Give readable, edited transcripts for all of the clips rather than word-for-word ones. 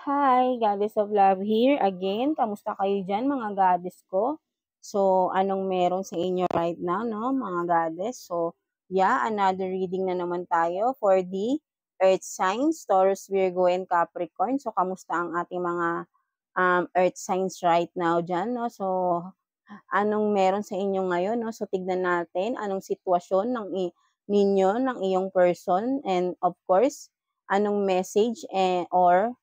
Hi, Goddess of Love here again. Kamusta kayo dyan, mga goddess ko? So, anong meron sa inyo right now, no, mga goddess? So, yeah, another reading na naman tayo for the Earth signs, Taurus, Virgo, and Capricorn. So, kamusta ang ating mga Earth signs right now dyan, no? So, anong meron sa inyo ngayon, no? So, tignan natin anong sitwasyon ninyo, ng iyong person, and of course, anong message or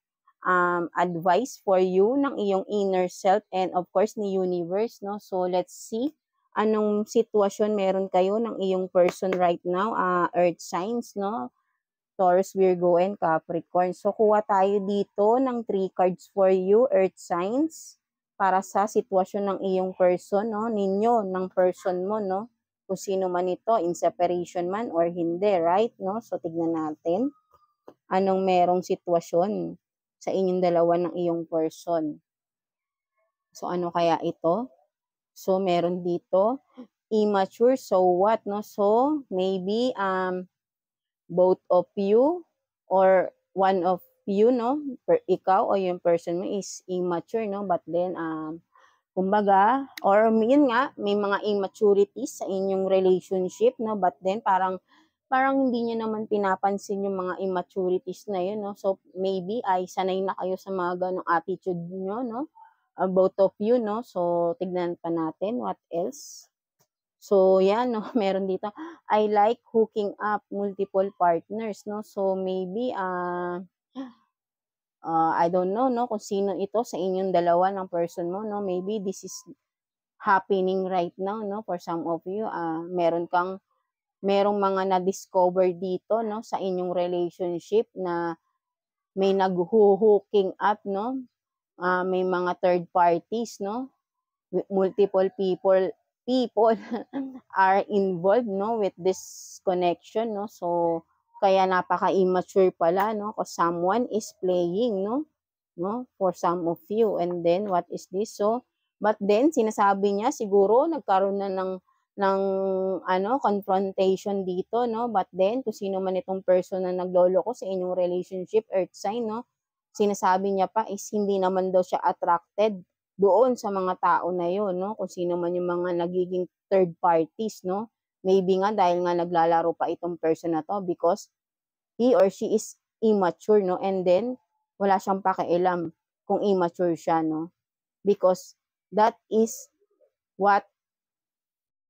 advice for you ng iyong inner self and of course ni universe, no? So let's see anong sitwasyon meron kayo ng iyong person right now, earth signs, no? Taurus, Virgo, and Capricorn. So kuha tayo dito ng 3 cards for you, earth signs, para sa sitwasyon ng iyong person, no? Ninyo, ng person mo, no? Kung sino man ito, in separation man or hindi, right? No? So tignan natin anong merong sitwasyon sa inyong dalawa ng iyong person. So, ano kaya ito? So, meron dito, immature, so what, no? So, maybe, both of you or one of you, no? Ikaw o yung person mo is immature, no? But then, kumbaga, or yun nga, may mga immaturities sa inyong relationship, no? But then, parang hindi niyo naman pinapansin yung mga immaturities na yun, no? So, maybe ay sanay na kayo sa mga ganong attitude nyo, no? Both of you, no? So, tignan pa natin what else. So, yan, no? Meron dito, I like hooking up multiple partners, no? So, maybe, I don't know, no? Kung sino ito sa inyong dalawa ng person mo, no? Maybe this is happening right now, no? For some of you, merong mga na-discover dito, no, sa inyong relationship na may nag-hooking up, no, may mga third parties, no, multiple people are involved, no, with this connection, no, so kaya napaka-immature pala, no, because someone is playing, no, for some of you. And then what is this? So, but then sinasabi niya siguro nagkaroon na ng confrontation dito, no? But then kung sino man itong person na nagloloko sa inyong relationship, earth sign, no? Sinasabi niya pa is hindi naman daw siya attracted doon sa mga tao na yon, no? Kung sino man yung mga nagiging third parties, no? Maybe nga dahil nga naglalaro pa itong person na to because he or she is immature, no? And then wala siyang pakialam kung immature siya, no? Because that is what,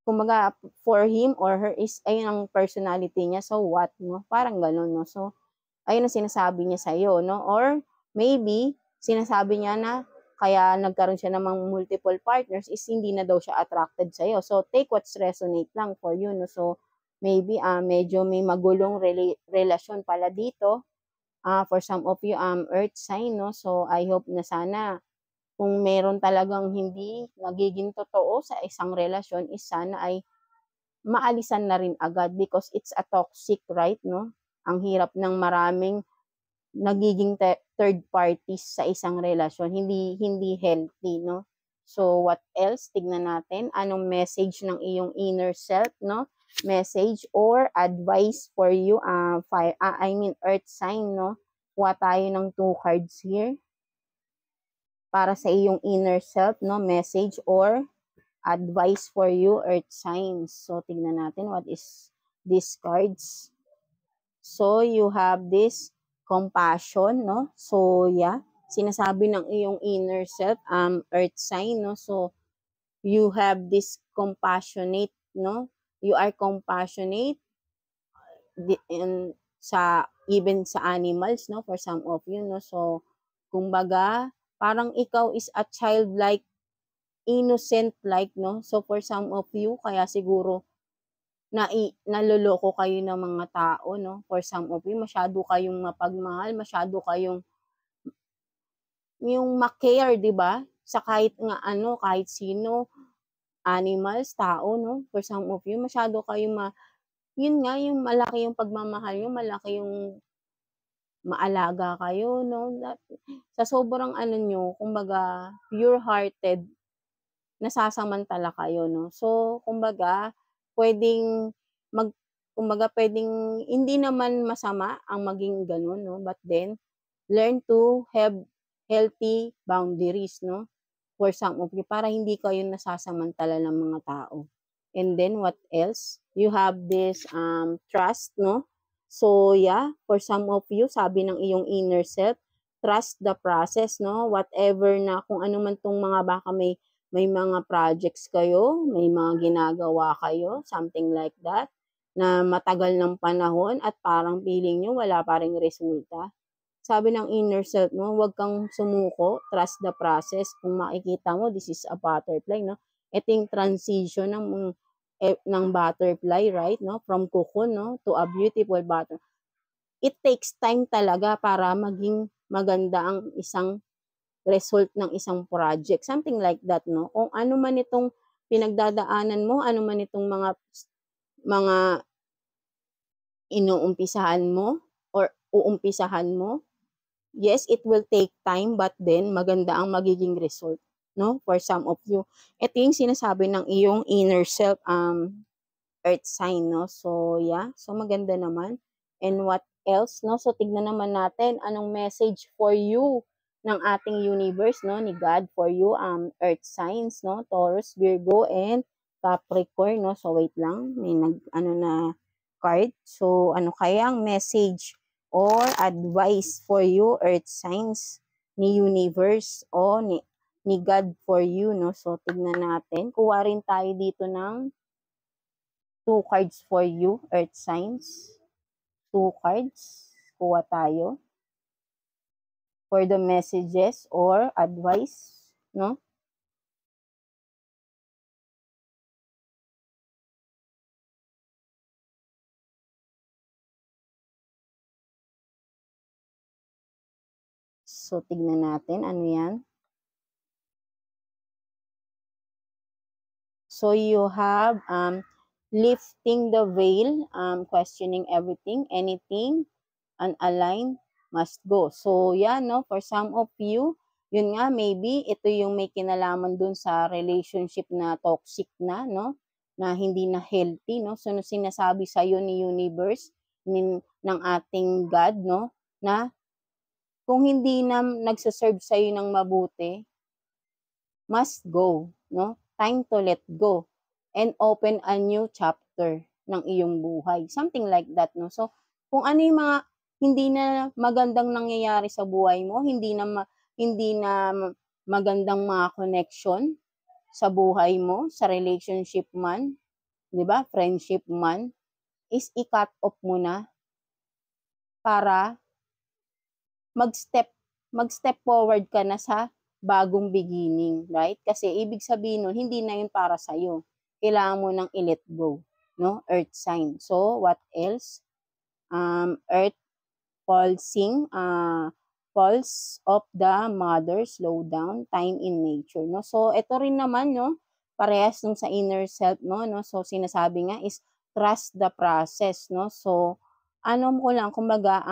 kumbaga, for him or her is, ayun ang personality niya, so what, no? Parang ganun, no? So, ayun ang sinasabi niya sa'yo, no? Or, maybe, sinasabi niya na, kaya nagkaroon siya ng mga multiple partners is hindi na daw siya attracted sa'yo. So, take what's resonate lang for you, no? So, maybe, medyo may magulong relasyon pala dito, for some of you, earth sign, no? So, I hope na sana, kung meron talagang hindi nagiging totoo sa isang relasyon, is sana ay maalisan na rin agad because it's a toxic, right, no? Ang hirap ng maraming nagiging third parties sa isang relasyon. Hindi healthy, no? So, what else? Tignan natin. Anong message ng iyong inner self, no? Message or advice for you, earth sign, no? Kuha tayo ng 2 cards here para sa iyong inner self, no? Message or advice for you, earth signs. So, tignan natin what is these cards. So, you have this compassion, no? So, yeah, sinasabi ng iyong inner self, earth sign, no? So, you have this compassionate, no? You are compassionate even sa animals, no? For some of you, no? So, kumbaga, parang ikaw is a childlike, innocent like, no? So, for some of you, kaya siguro, naloloko kayo ng mga tao, no? For some of you, masyado kayong mapagmahal, masyado kayong yung ma-care, 'di ba? Sa kahit nga kahit sino, animals, tao, no? For some of you, masyado kayong yun nga, yung malaki yung pagmamahal niyo, malaki yung maalaga kayo, no? Sa sobrang niyo, kumbaga, pure-hearted, nasasamantala kayo, no? So, kumbaga, pwedeng hindi naman masama ang maging ganun, no? But then, learn to have healthy boundaries, no? For some of you, para hindi kayo nasasamantala ng mga tao. And then, what else? You have this trust, no? So, yeah, for some of you, sabi ng iyong inner self, trust the process, no? Whatever na, kung ano man tong mga, baka may mga projects kayo, may mga ginagawa kayo, something like that, na matagal ng panahon at parang feeling nyo wala pa ring resulta. Sabi ng inner self mo, huwag kang sumuko, trust the process. Kung makikita mo, this is a butterfly, no? Ito yung transition ng butterfly, right? No? From cocoon, no? To a beautiful butterfly. It takes time talaga para maging maganda ang isang result ng isang project. Something like that, no? Kung ano man itong pinagdadaanan mo, ano man itong mga inuumpisahan mo or uumpisahan mo, yes, it will take time, but then maganda ang magiging result, no? For some of you. Ito yung sinasabi ng iyong inner self, earth sign, no? So, yeah. So, maganda naman. And what else, no? So, tignan naman natin anong message for you ng ating universe, no? Ni God for you, earth signs, no? Taurus, Virgo, and Capricorn, no? So, wait lang. May na card. So, ano kaya ang message or advice for you, earth signs, ni universe o ni God for you, no? So, tignan natin. Kuha rin tayo dito ng 2 cards for you, earth signs. 2 cards. Kuha tayo. For the messages or advice, no? So, tignan natin. Ano yan? So, you have lifting the veil, questioning everything, anything unaligned must go. So, yan, no? For some of you, yun nga, maybe ito yung may kinalaman dun sa relationship na toxic na, no? Na hindi na healthy, no? So, sinasabi sa'yo ni universe, ng ating God, no? Na kung hindi na nagsaserve sa'yo ng mabuti, must go, no? Time to let go and open a new chapter ng iyong buhay. Something like that, no? So, kung ano yung mga hindi na magandang nangyayari sa buhay mo, hindi na magandang mga connection sa buhay mo, sa relationship man, 'di ba? Friendship man, is i-cut off mo na para mag-step forward ka na sa bagong beginning, right? Kasi ibig sabihin nun, hindi na yun para sa'yo. Kailangan mo nang i-let go, no? Earth sign. So, what else? Earth pulsing, pulse of the mother, slow down, time in nature, no? So, ito rin naman, no? Parehas nung sa inner self mo, no? So, sinasabi nga is trust the process, no? So, ano ko lang, kumbaga,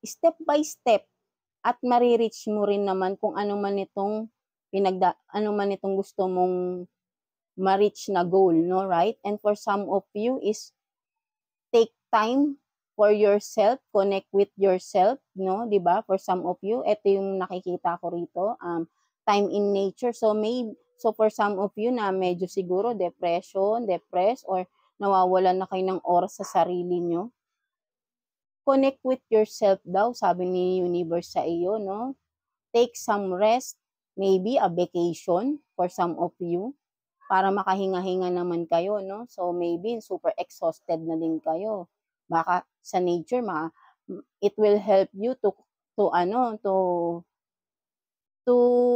step by step at marireach mo rin naman kung ano man itong gusto mong ma-reach na goal, no, right? And for some of you is take time for yourself, connect with yourself, no, 'di ba? For some of you, ito yung nakikita ko rito, time in nature. So for some of you na medyo siguro depressed or nawawalan na kayo ng oras sa sarili nyo, connect with yourself daw, sabi ni universe sa iyo, no? Take some rest, maybe a vacation for some of you, para makahinga-hinga naman kayo, no? So, maybe super exhausted na din kayo. Baka sa nature, it will help you to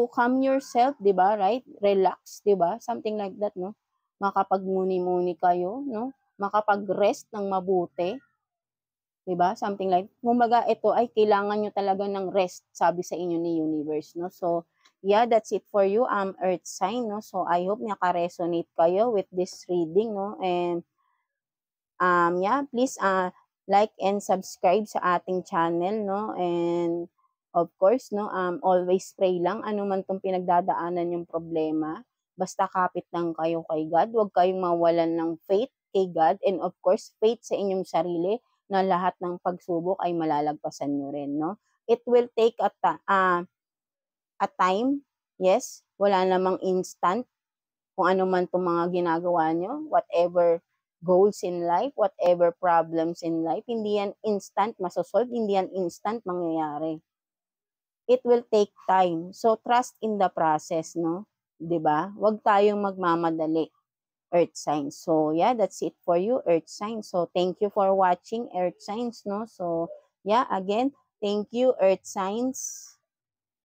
calm yourself, di ba? Right? Relax, di ba? Something like that, no? Makapagmuni-muni kayo, no? Makapag-rest ng mabuti. Diba? Something like, kumbaga ito ay kailangan nyo talaga ng rest, sabi sa inyo ni universe, no? So, yeah, that's it for you, earth sign, no? So, I hope naka-resonate kayo with this reading, no? And, yeah, please, like and subscribe sa ating channel, no? And, of course, no, always pray lang, ano man tong pinagdadaanan yung problema, basta kapit lang kayo kay God, huwag kayong mawalan ng faith kay God, and of course, faith sa inyong sarili, na lahat ng pagsubok ay malalagpasan nyo rin, no? It will take a time, yes, wala namang instant, kung ano man itong mga ginagawa nyo, whatever goals in life, whatever problems in life, hindi yan instant masosolve, hindi yan instant mangyayari. It will take time. So, trust in the process, no? 'Di ba? Huwag tayong magmamadali, Earth signs. So, yeah, that's it for you, Earth signs. So, thank you for watching, Earth signs, no? So, yeah, again, thank you, Earth signs.